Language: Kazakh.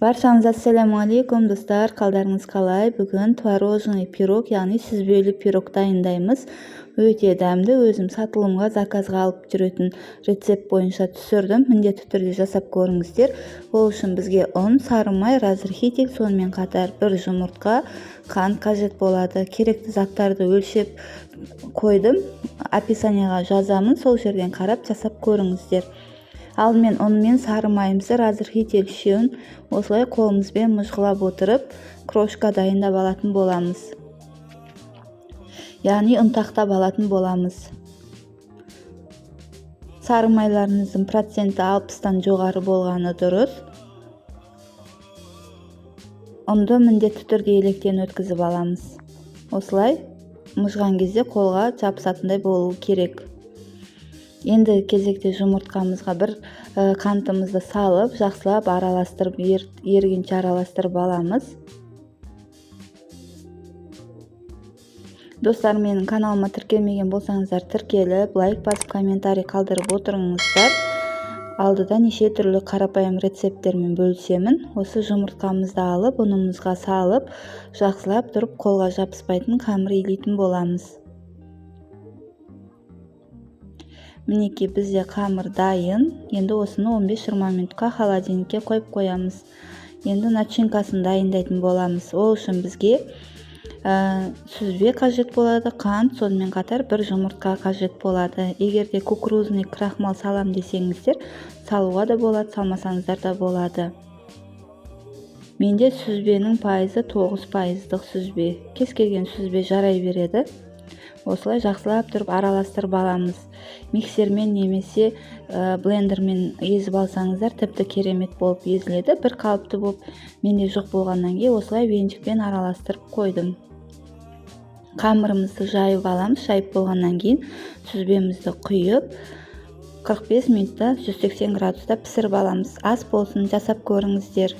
Баршаңызға ассаламу алейкум достар, қалдарыңыз қалай? Бүгін творожный пирог, яғни сүзбелі пирог дайындаймыз. Өте дәмді, өзім сатылымға заказға алып жүретін рецепт бойынша түсірдім. Міндетті түрде жасап көріңіздер. Ол үшін бізге ұн, сары май, разрыхитель, сонымен қатар бір жұмыртқа, қант қажет болады. Керекті заттарды өлшеп қойдым. Описанияға жазамын, сол жерден қарап жасап көріңіздер. Алдымен ұн мен сары майымызды разрыхитель үшеуін осылай қолымызбен мұжғылап отырып, крошка дайындап алатын боламыз. Яғни ұнтақтап алатын боламыз. Сары майларыңыздың проценті 60-тан жоғары болғаны дұрыс. Ұнды міндетті түрде електен өткізіп аламыз. Осылай мұжған кезде қолға жабысатындай болу керек. Енді кезекте жұмыртқамызға бір қантымызды салып, жақсылап араластырып, ергенше араластырып аламыз. Достар, менің каналыма тіркелмеген болсаңыздар, тіркеліп, лайк басып, комментарий қалдырып отырыңыздар. Алдыда неше түрлі қарапайым рецепттермен бөлісемін. Осы жұмыртқамызды алып, ұнымызға салып, жақсылап тұрып, қолға жабыспайтын қамыр илейтін боламыз. Мінекей, бізде қамыр дайын. Енді осыны 15-20 минутқа холодильникке қойып қоямыз. Енді начинкасын дайындайтын боламыз. Ол үшін бізге сүзбе қажет болады, қант, сонымен қатар бір жұмыртқа қажет болады. Егерде кукурузный крахмал салам десеңіздер, салуға да болады, салмасаңыздар да болады. Менде сүзбенің пайызы 9%-лық сүзбе. Кез келген сүзбе жарай береді. Осылай жақсылап тұрып араластырып аламыз. Миксермен немесе блендермен езіп алсаңыздар, тіпті керемет болып езіледі. Бір қалыпты болып менде жоқ болғаннан кейін осылай венчикпен араластырып қойдым. Қамырымызды жайып аламыз. Жайып болғаннан кейін сүзбемізді құйып 45 минутта 180 градуста пісіріп аламыз. Ас болсын, жасап көріңіздер.